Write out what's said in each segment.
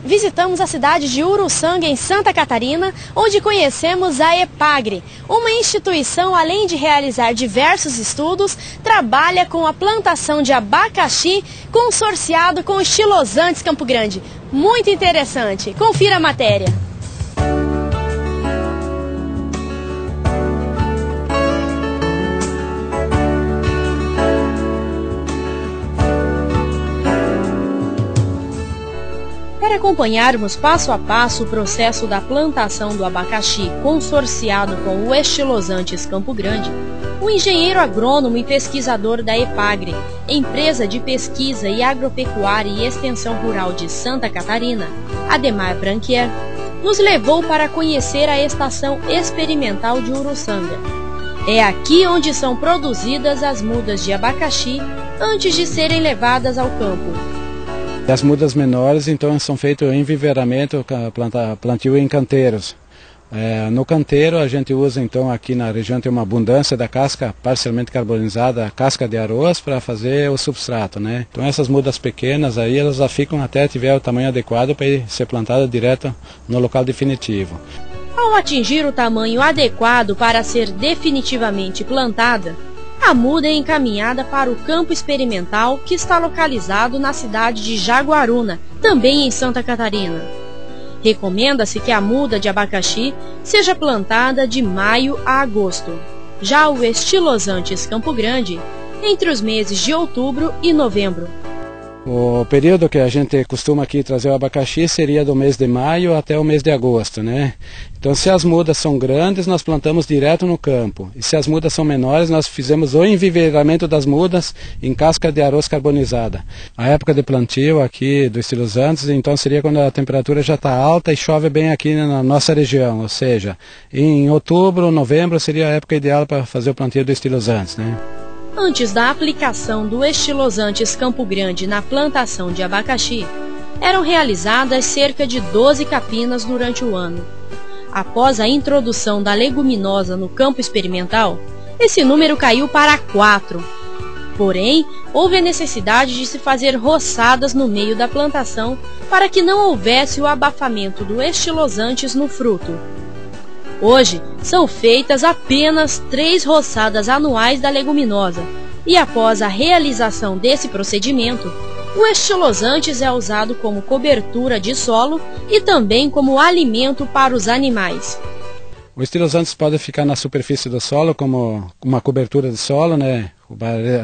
Visitamos a cidade de Uruçanga, em Santa Catarina, onde conhecemos a EPAGRE, uma instituição, além de realizar diversos estudos, trabalha com a plantação de abacaxi consorciado com o Stylosanthus Campo Grande. Muito interessante. Confira a matéria. Para acompanharmos passo a passo o processo da plantação do abacaxi consorciado com o Stylosanthus Campo Grande, o engenheiro agrônomo e pesquisador da EPAGRE, empresa de pesquisa e agropecuária e extensão rural de Santa Catarina, Ademar Branquier, nos levou para conhecer a estação experimental de Uruçanga. É aqui onde são produzidas as mudas de abacaxi antes de serem levadas ao campo. As mudas menores, então, são feitas em viveiramento, plantio em canteiros. No canteiro, a gente usa, então, aqui na região tem uma abundância da casca parcialmente carbonizada, casca de arroz, para fazer o substrato, né? Então, essas mudas pequenas aí, elas já ficam até tiver o tamanho adequado para ser plantada direto no local definitivo. Ao atingir o tamanho adequado para ser definitivamente plantada, a muda é encaminhada para o campo experimental que está localizado na cidade de Jaguaruna, também em Santa Catarina. Recomenda-se que a muda de abacaxi seja plantada de maio a agosto. Já o Stylosanthus Campo Grande, entre os meses de outubro e novembro. O período que a gente costuma aqui trazer o abacaxi seria do mês de maio até o mês de agosto, né? Então, se as mudas são grandes, nós plantamos direto no campo. E se as mudas são menores, nós fizemos o enviveiramento das mudas em casca de arroz carbonizada. A época de plantio aqui do Stylosanthus, então, seria quando a temperatura já está alta e chove bem aqui na nossa região. Ou seja, em outubro, novembro seria a época ideal para fazer o plantio do Stylosanthus, né? Antes da aplicação do Stylosanthus Campo Grande na plantação de abacaxi, eram realizadas cerca de 12 capinas durante o ano. Após a introdução da leguminosa no campo experimental, esse número caiu para 4. Porém, houve a necessidade de se fazer roçadas no meio da plantação para que não houvesse o abafamento do Stylosanthus no fruto. Hoje, são feitas apenas 3 roçadas anuais da leguminosa, e após a realização desse procedimento, o Stylosanthus é usado como cobertura de solo e também como alimento para os animais. O Stylosanthus pode ficar na superfície do solo como uma cobertura de solo, né?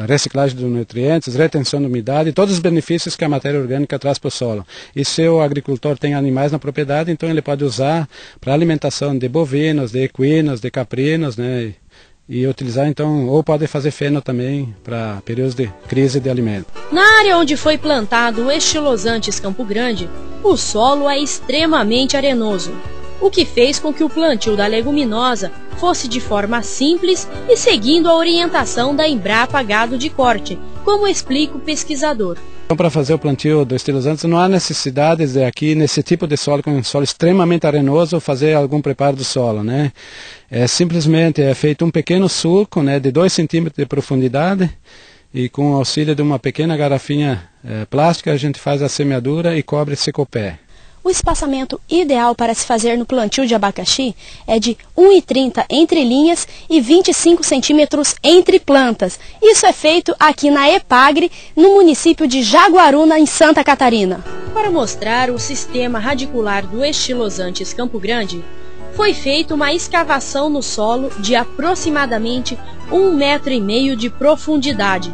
Reciclagem de nutrientes, retenção de umidade, todos os benefícios que a matéria orgânica traz para o solo. E se o agricultor tem animais na propriedade, então ele pode usar para alimentação de bovinos, de equinos, de caprinos, né? E utilizar então, ou pode fazer feno também para períodos de crise de alimento. Na área onde foi plantado o Stylosanthus Campo Grande, o solo é extremamente arenoso, o que fez com que o plantio da leguminosa fosse de forma simples e seguindo a orientação da Embrapa Gado de Corte, como explica o pesquisador. Então, para fazer o plantio do Stylosanthus, não há necessidade de aqui, nesse tipo de solo, com um solo extremamente arenoso, fazer algum preparo do solo, né? Simplesmente é feito um pequeno sulco, né, de 2 centímetros de profundidade, e com o auxílio de uma pequena garrafinha plástica, a gente faz a semeadura e cobre secopé. O espaçamento ideal para se fazer no plantio de abacaxi é de 1,30 entre linhas e 25 centímetros entre plantas. Isso é feito aqui na EPAGRE, no município de Jaguaruna, em Santa Catarina. Para mostrar o sistema radicular do Stylosanthus Campo Grande, foi feita uma escavação no solo de aproximadamente 1,5 metro de profundidade.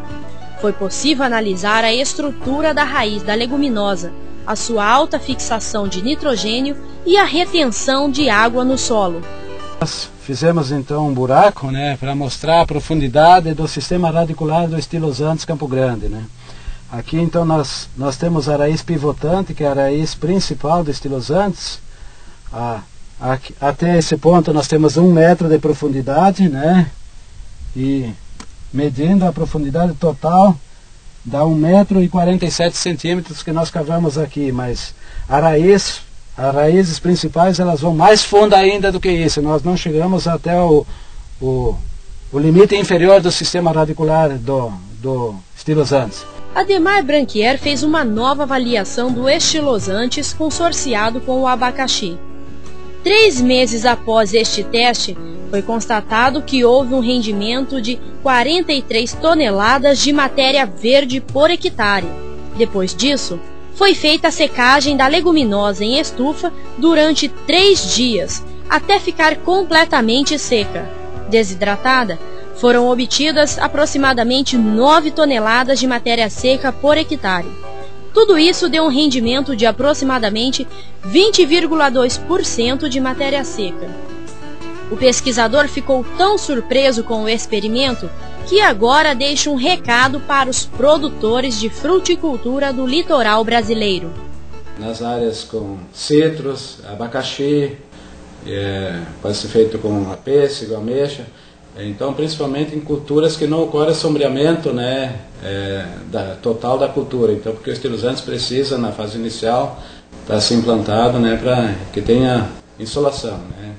Foi possível analisar a estrutura da raiz da leguminosa, a sua alta fixação de nitrogênio e a retenção de água no solo. Nós fizemos então um buraco, né, para mostrar a profundidade do sistema radicular do Stylosanthus Campo Grande, né. Aqui então nós temos a raiz pivotante, que é a raiz principal do Stylosanthus. Até esse ponto nós temos 1 metro de profundidade, né, e medindo a profundidade total dá 1,47 m que nós cavamos aqui, mas as raízes principais elas vão mais fundo ainda do que isso. Nós não chegamos até o limite inferior do sistema radicular do Stylosanthus. Ademar Branquier fez uma nova avaliação do estilosantes consorciado com o abacaxi. 3 meses após este teste, foi constatado que houve um rendimento de 43 toneladas de matéria verde por hectare. Depois disso, foi feita a secagem da leguminosa em estufa durante 3 dias, até ficar completamente seca. Desidratada, foram obtidas aproximadamente 9 toneladas de matéria seca por hectare. Tudo isso deu um rendimento de aproximadamente 20,2% de matéria seca. O pesquisador ficou tão surpreso com o experimento que agora deixa um recado para os produtores de fruticultura do litoral brasileiro. Nas áreas com citros, abacaxi, pode ser feito com pêssego, ameixa. Então, principalmente em culturas que não ocorre sombreamento, né, total da cultura. Então, porque o estilosante precisa, na fase inicial, estar assim implantado, né, para que tenha insolação. Né.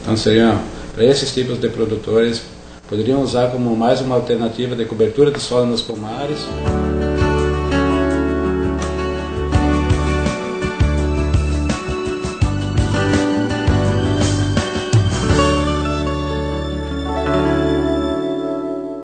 Então, seria para esses tipos de produtores, poderiam usar como mais uma alternativa de cobertura de solo nos pomares.